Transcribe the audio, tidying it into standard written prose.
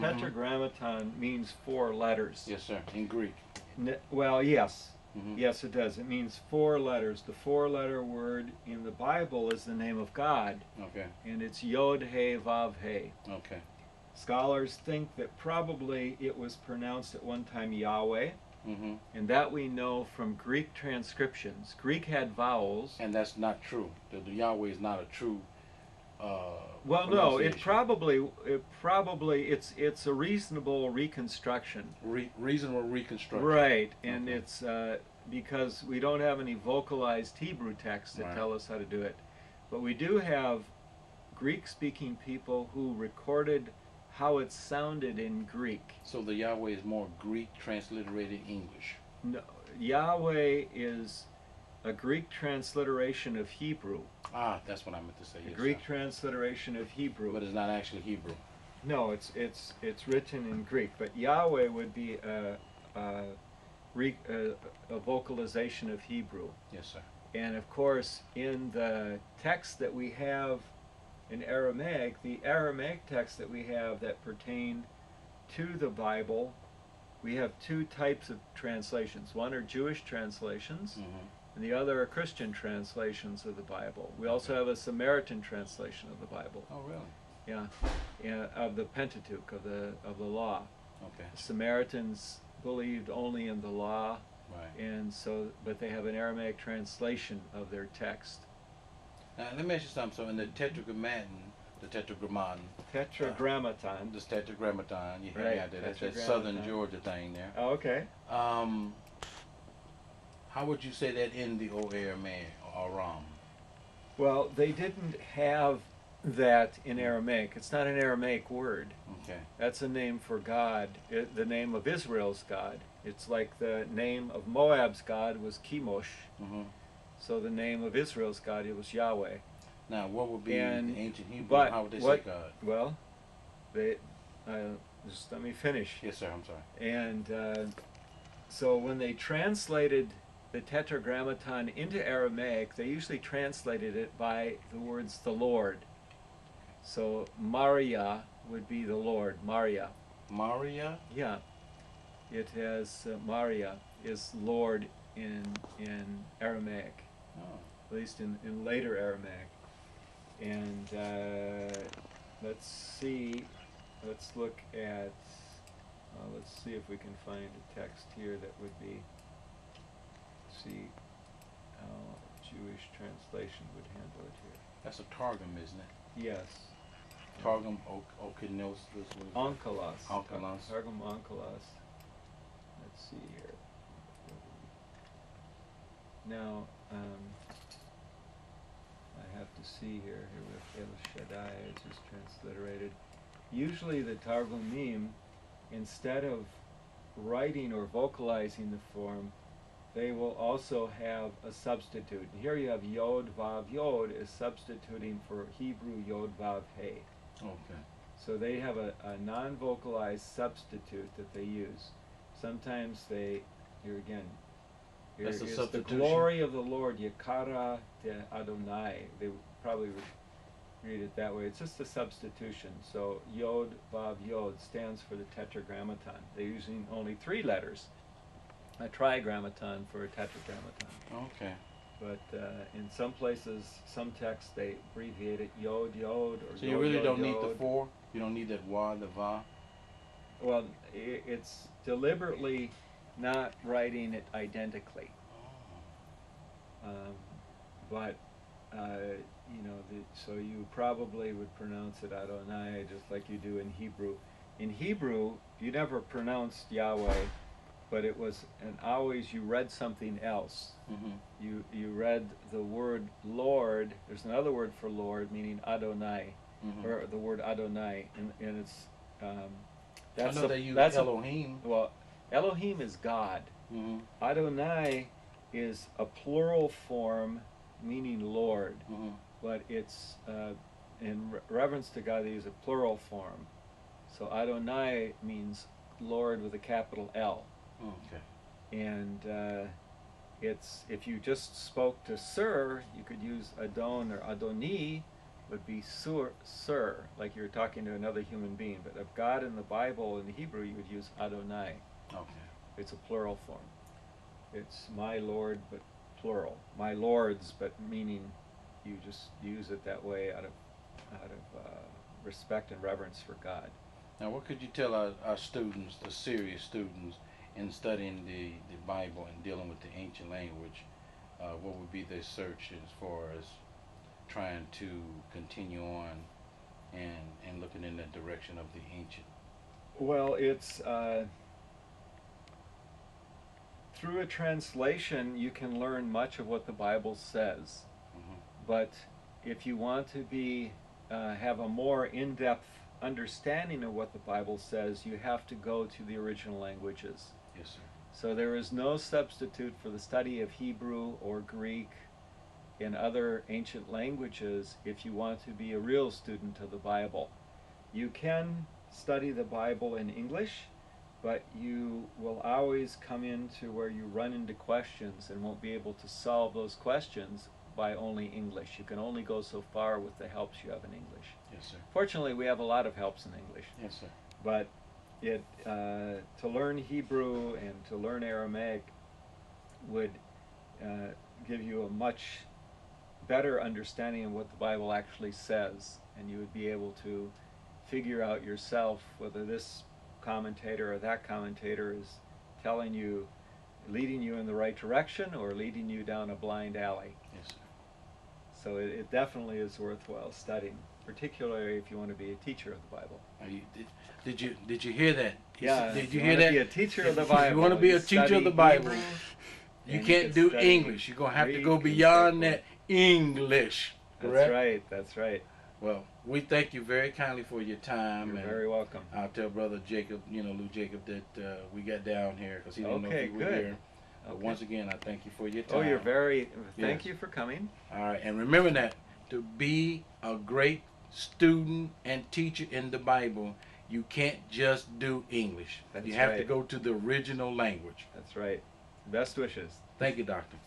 Tetragrammaton means 4 letters. Yes, sir. In Greek. Well, yes. Yes, it does. It means 4 letters. The 4-letter word in the Bible is the name of God. Okay. And it's Yod He Vav He. Okay. Scholars think that probably it was pronounced at one time Yahweh. Mm-hmm. And that we know from Greek transcriptions. Greek had vowels. And that's not true. The Yahweh is not a true well, no, it's a reasonable reconstruction. Reasonable reconstruction. Right, and it's because we don't have any vocalized Hebrew texts that tell us how to do it. But we do have Greek-speaking people who recorded how it sounded in Greek. So the Yahweh is more Greek transliterated English. No, Yahweh is a Greek transliteration of Hebrew. Ah, that's what I meant to say. A Greek transliteration of Hebrew. But it's not actually Hebrew. No, it's written in Greek. But Yahweh would be a vocalization of Hebrew. Yes, sir. And of course, in the text that we have in Aramaic, the Aramaic text that we have that pertain to the Bible, we have 2 types of translations. One are Jewish translations, and the other are Christian translations of the Bible. We also have a Samaritan translation of the Bible. Oh, really? Yeah, of the Pentateuch, of the law. Okay. The Samaritans believed only in the law, right? And so, but they have an Aramaic translation of their text. Now, let me ask you something. So, in the Tetragrammaton, this Tetragrammaton, you hear that? That's that Southern Georgia thing there. Oh, okay. How would you say that in the Old Aramaic, Aram? Well, they didn't have that in Aramaic. It's not an Aramaic word. Okay. That's a name for God, the name of Israel's God. It's like the name of Moab's God was Chemosh. So the name of Israel's God, it was Yahweh. Now, what would be in ancient Hebrew? But how would they say God? Well, just let me finish. Yes, sir. I'm sorry. And so when they translated the Tetragrammaton into Aramaic, they usually translated it by the words the Lord. So Maria would be the Lord, Maria. Maria? Yeah. It has, Maria is Lord in Aramaic. Oh. At least in later Aramaic. And let's look at, let's see if we can find a text here that would be, see how Jewish translation would handle it here. That's a Targum, isn't it? Yes. Targum Okinos. Onkelos. Onkelos. Targum Onkelos. Let's see here. Now, I have to see here with AYaHSharAL, it's just transliterated. Usually the Targumim, instead of writing or vocalizing the form, they will also have a substitute. Here you have Yod Vav Yod is substituting for Hebrew Yod Vav He. Okay. So they have a non-vocalized substitute that they use. Sometimes they, here again, here That's is a the glory of the Lord, Yekara de Adonai. They probably would read it that way. It's just a substitution. So Yod Vav Yod stands for the Tetragrammaton. They're using only 3 letters. A Trigrammaton for a Tetragrammaton. Okay. But in some places, some texts, they abbreviate it Yod Yod or so Yod, you really Yod, don't Yod. need the 4? You don't need that Wa, the Va? Well, it's deliberately not writing it identically. But, you know, so you probably would pronounce it Adonai just like you do in Hebrew. In Hebrew, you never pronounced Yahweh, but it was, and always you read something else. You read the word Lord. There's another word for Lord, meaning Adonai, or the word Adonai, and it's that's I know they use Elohim. Well, Elohim is God. Adonai is a plural form, meaning Lord, but it's in reverence to God they use a plural form. So Adonai means Lord with a capital L. Okay. And it's, if you just spoke to Sir, you could use Adon or Adoni, would be sir, like you're talking to another human being. But of God in the Bible, in the Hebrew, you would use Adonai. Okay. It's a plural form. It's my Lord, but plural. My lords, but meaning you just use it that way out of respect and reverence for God. Now, what could you tell our students, the serious students, in studying the Bible and dealing with the ancient language? What would be their search as far as trying to continue on and looking in that direction of the ancient? Well, it's through a translation you can learn much of what the Bible says. Mm-hmm. But if you want to be have a more in-depth understanding of what the Bible says, you have to go to the original languages. Yes, sir. So there is no substitute for the study of Hebrew or Greek in other ancient languages if you want to be a real student of the Bible. You can study the Bible in English, but you will always come into where you run into questions and won't be able to solve those questions by only English. You can only go so far with the helps you have in English. Yes, sir. Fortunately, we have a lot of helps in English. Yes, sir. But to learn Hebrew and to learn Aramaic would give you a much better understanding of what the Bible actually says, and you would be able to figure out yourself whether this commentator or that commentator is telling you, leading you in the right direction or leading you down a blind alley. Yes, sir. So it definitely is worthwhile studying, particularly if you want to be a teacher of the Bible. Did you hear that? Yeah. Did you hear that? Be a teacher of the Bible. If you want to be a teacher of the Bible, you can't do English. You're going to have to go beyond that English. Correct? That's right. That's right. Well, we thank you very kindly for your time. You're very welcome. I'll tell Brother Jacob, Lou Jacob, that we got down here because he didn't know if you were here. But once again, I thank you for your time. Oh, you're very... Thank you for coming. All right. And remember that to be a great student and teacher in the Bible, you can't just do English. You have to go to the original language. That's right. Best wishes. Thank you, Doctor.